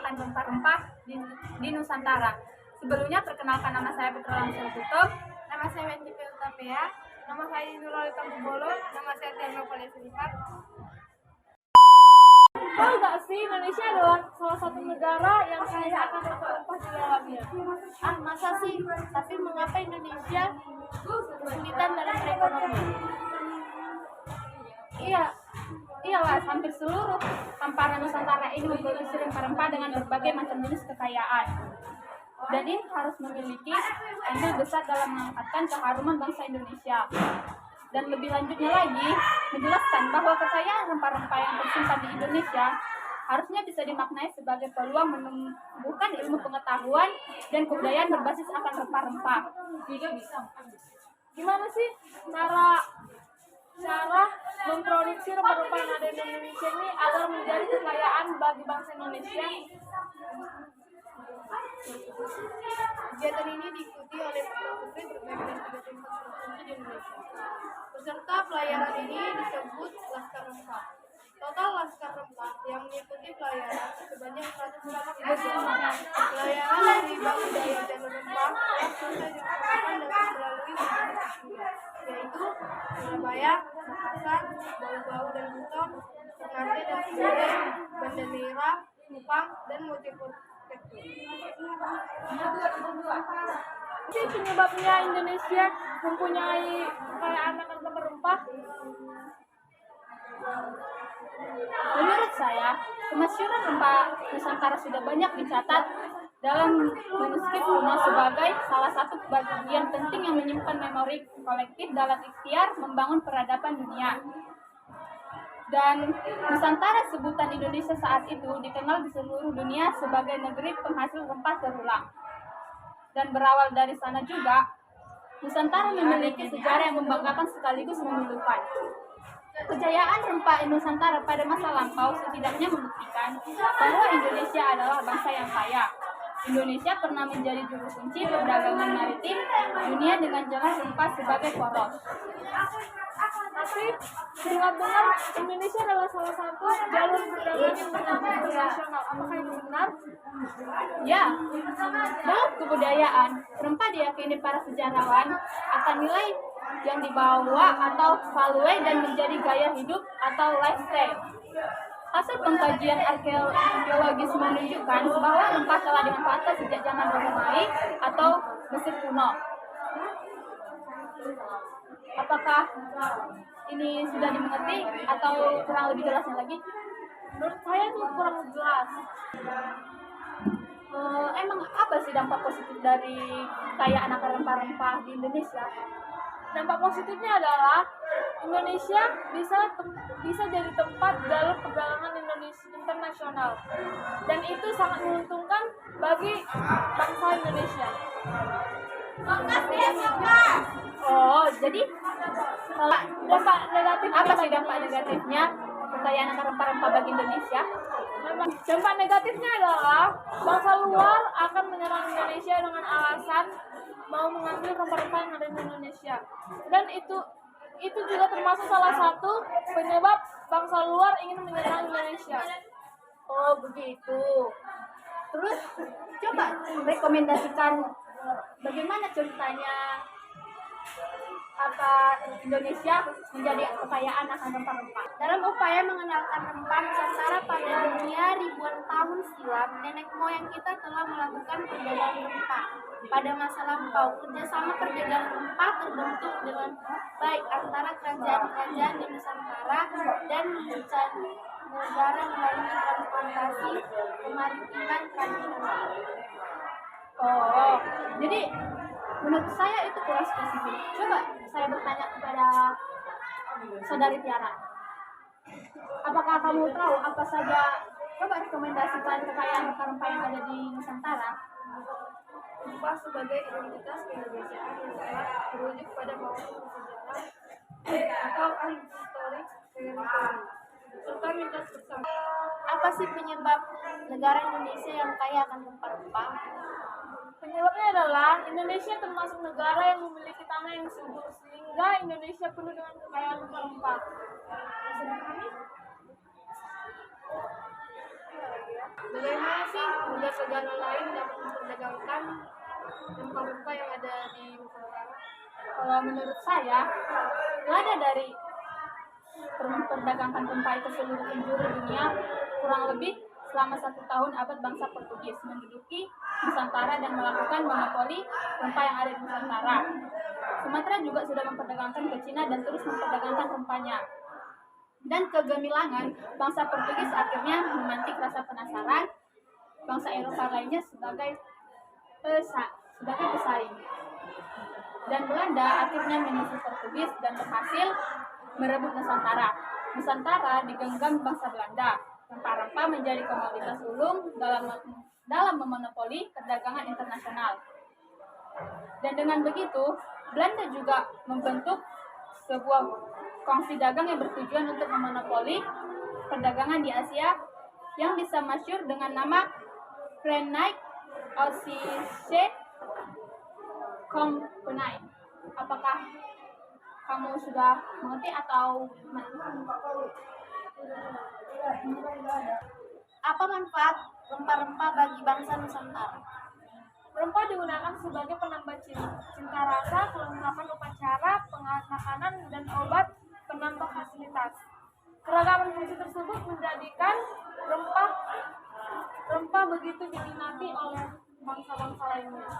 akan rempah-rempah di Nusantara. Sebelumnya perkenalkan, nama saya Putra Lamsyah Tutup. Nama saya Wendy Peltapea. Nama saya Nurulita Bubolo. Nama saya Tiana Valia Sifat. Tahu gak sih, Indonesia adalah salah satu negara yang kaya akan rempah-rempah di dalamnya. Masa sih? Tapi mengapa Indonesia kesulitan dalam perekonomian? Iyalah, hampir seluruh hamparan Nusantara ini memproduksi rempah-rempah dengan berbagai macam jenis kekayaan. Dan ini harus memiliki andil besar dalam mengangkatkan keharuman bangsa Indonesia. Dan lebih lanjutnya lagi, menjelaskan bahwa kekayaan rempah-rempah yang tersimpan di Indonesia harusnya bisa dimaknai sebagai peluang menumbuhkan ilmu pengetahuan dan kebudayaan berbasis akan rempah-rempah. Gimana sih cara memproduksi rempah-rempah yang ada di Indonesia ini agar menjadi kekayaan bagi bangsa Indonesia? Kegiatan ini diikuti oleh putra-putri berbagai dan 34 provinsi di Indonesia. Peserta pelayaran ini disebut Laskar Rempah. Total Laskar Rempah yang mengikuti pelayaran sebanyak 143 orang. Pelayaran dari Bank Budaya Jalur Rempah telah selesai dilaksanakan dapat melalui beberapa stasiun, yaitu Surabaya, Makassar, Bau-Bau dan Buton, Ternate dan Sumedang, Banda Neira, Kupang, dan Mojokerto. Apa penyebabnya Indonesia mempunyai kekayaan akan rempah-rempah? Menurut saya, kemasyhuran rempah Nusantara sudah banyak dicatat dalam manuskrip kuno sebagai salah satu bagian penting yang menyimpan memori kolektif dalam ikhtiar membangun peradaban dunia. Dan Nusantara, sebutan Indonesia saat itu, dikenal di seluruh dunia sebagai negeri penghasil rempah terulang. Dan berawal dari sana juga, Nusantara memiliki sejarah yang membanggakan sekaligus memilukan. Kejayaan rempah Nusantara pada masa lampau setidaknya membuktikan bahwa Indonesia adalah bangsa yang kaya. Indonesia pernah menjadi juru kunci perdagangan maritim dunia dengan jalan rempah sebagai poros. Tapi dengar-dengar Indonesia adalah salah satu jalur perdagangan yang bernama internasional. Apakah itu benar? Ya, dalam kebudayaan, rempah diyakini para sejarawan akan nilai yang dibawa atau value dan menjadi gaya hidup atau lifestyle. Hasil pengkajian arkeologis menunjukkan bahwa rempah telah dimanfaatkan sejak zaman Romawi atau Mesir kuno. Apakah ini sudah dimengerti atau kurang lebih jelasnya lagi? Menurut saya itu kurang jelas. Emang apa sih dampak positif dari kekayaan akan rempah-rempah di Indonesia? Dampak positifnya adalah Indonesia bisa jadi tempat jalur perdagangan Indonesia internasional, dan itu sangat menguntungkan bagi bangsa Indonesia. Oh, jadi Dampak negatif apa sih dampak negatifnya kekayaan akan rempah-rempah bagi Indonesia? Dampak negatifnya adalah bangsa luar akan menyerang Indonesia dengan alasan mau mengambil rempah-rempah yang ada di Indonesia, dan itu juga termasuk salah satu penyebab bangsa luar ingin menyerang Indonesia. Oh, begitu. Terus coba rekomendasikan bagaimana ceritanya Indonesia menjadi kekayaan akan rempah-rempah. Dalam upaya mengenalkan rempah Nusantara pada dunia ribuan tahun silam, nenek moyang kita telah melakukan perdagangan rempah. Pada masa lampau, kerjasama perdagangan rempah terbentuk dengan baik antara kerajaan-kerajaan di Nusantara dan mancanegara melalui transportasi kemaritiman tradisional. Oh, jadi menurut saya itu kurang spesifik. Coba saya bertanya kepada saudari Tiara. Apakah kamu tahu apa saja? Coba rekomendasikan kekayaan rempah-rempah yang ada di Nusantara. Rempah sebagai identitas keindonesiaan yang telah merujuk pada momen sejarah atau historik teritori, serta mitos bersama. Apa sih penyebab negara Indonesia yang kaya akan rempah-rempah? Penyebabnya adalah Indonesia termasuk negara yang memiliki tanah yang subur, sehingga Indonesia penuh dengan kekayaan rempah-rempah. Bagaimana sih agar negara lain dapat memperdagangkan rempah-rempah yang ada di Nusantara? Kalau menurut saya, lada dari memperdagangkan rempah ke seluruh penjuru dunia kurang lebih selama 1 tahun abad bangsa Portugis menduduki Nusantara dan melakukan monopoli rempah yang ada di Nusantara. Sumatera juga sudah memperdagangkan ke Cina dan terus memperdagangkan rempahnya. Dan kegemilangan bangsa Portugis akhirnya memantik rasa penasaran bangsa Eropa lainnya sebagai pesaing. Dan Belanda akhirnya menyusul Portugis dan berhasil merebut Nusantara. Nusantara digenggam bangsa Belanda. Rempah-rempah menjadi komoditas ulung dalam memonopoli perdagangan internasional. Dan dengan begitu, Belanda juga membentuk sebuah kongsi dagang yang bertujuan untuk memonopoli perdagangan di Asia yang bisa masyhur dengan nama Verenigd Ossische Compagnie. Apakah kamu sudah mengerti atau Apa manfaat rempah-rempah bagi bangsa Nusantara? Rempah digunakan sebagai penambah cinta rasa, kelengkapan upacara, pengawet makanan, dan obat penambah fasilitas. Keragaman fungsi tersebut menjadikan rempah begitu diminati oleh bangsa-bangsa lainnya.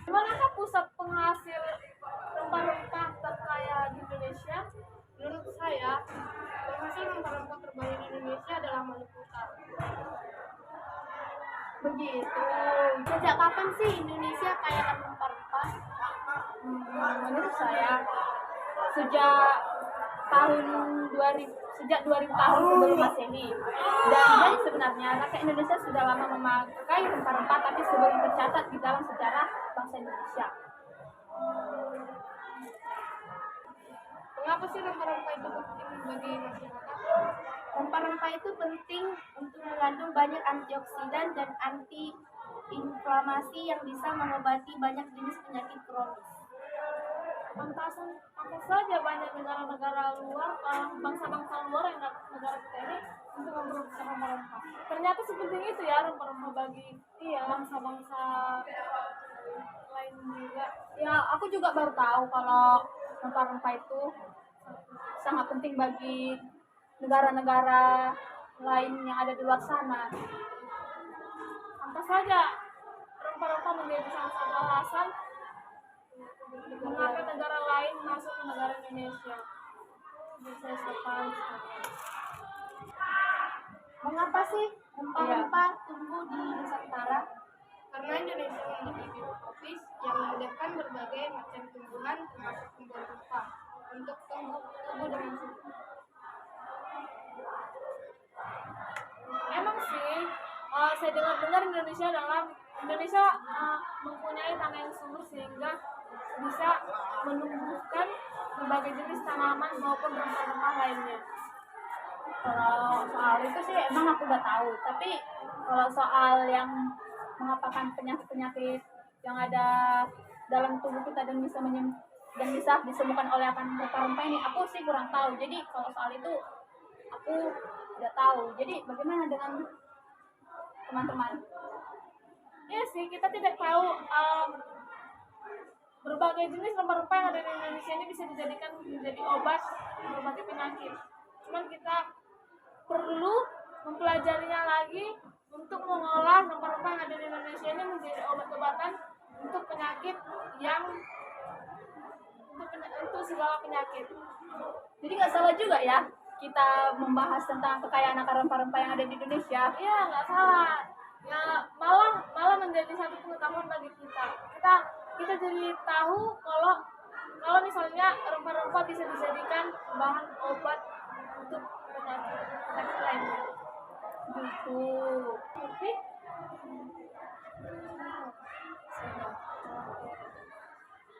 Di manakah pusat penghasil rempah-rempah terkaya di Indonesia? Menurut saya, penghasil rempah-rempah terbanyak di Indonesia adalah Maluku Utara. Begitu. Sejak kapan sih Indonesia kaya akan rempah-rempah? menurut saya sejak 2000 tahun sebelum Masehi. Dan sebenarnya rakyat Indonesia sudah lama memakai rempah-rempah tapi sebelum tercatat di dalam sejarah bangsa Indonesia. Mengapa sih rempah-rempah itu penting bagi masyarakat? Rempah-rempah itu penting untuk mengandung banyak antioksidan dan anti-inflamasi yang bisa mengobati banyak jenis penyakit kronis. Pantas saja banyak negara-negara luar, bangsa-bangsa luar yang datang ke negara kita ini untuk memproduksi rempah-rempah. Ternyata sepenting itu ya rempah-rempah bagi bangsa-bangsa lain juga. Ya, aku juga baru tahu kalau rempah-rempah itu sangat penting bagi negara-negara lain yang ada di luar sana. Pantas saja rempah-rempah menjadi salah satu alasan mengapa negara lain masuk ke negara Indonesia. Bisa sekali. Mengapa sih rempah-rempah tumbuh di Nusantara? Karena Indonesia memiliki biotropis yang memudahkan berbagai macam tumbuhan termasuk tumbuhan rempah untuk tumbuh dengan subur. Emang sih, saya dengar-dengar Indonesia mempunyai tanah yang subur sehingga bisa menumbuhkan berbagai jenis tanaman maupun rempah-rempah lainnya. Kalau soal itu sih emang aku udah tahu, tapi kalau soal yang mengapakan penyakit-penyakit yang ada dalam tubuh kita dan bisa disembuhkan oleh akan rempah-rempah ini, aku sih kurang tahu. Jadi kalau soal itu aku udah tahu. Jadi bagaimana dengan teman-teman? Ya sih, kita tidak tahu berbagai jenis rempah-rempah yang ada di Indonesia ini bisa dijadikan menjadi obat berbagai penyakit. Cuman kita perlu mempelajarinya lagi untuk mengolah rempah-rempah yang ada di Indonesia ini menjadi obat-obatan untuk penyakit untuk segala penyakit. Jadi nggak salah juga ya kita membahas tentang kekayaan akar rempah-rempah yang ada di Indonesia. Iya, nggak salah. Ya, malah menjadi satu pengetahuan bagi kita. Kita jadi tahu kalau misalnya rempah-rempah bisa dijadikan bahan obat untuk penyakit lainnya. Gitu. Oke.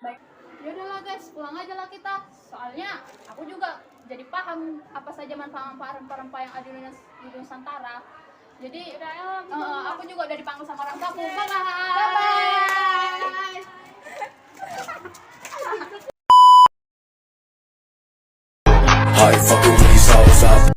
Baik. Yaudahlah guys, pulang aja lah kita. Soalnya aku juga jadi paham apa saja manfaat rempah-rempah yang ada di Nusantara. Jadi aku juga udah dipanggil sama orang tuaku. Bye-bye. Hi, fuck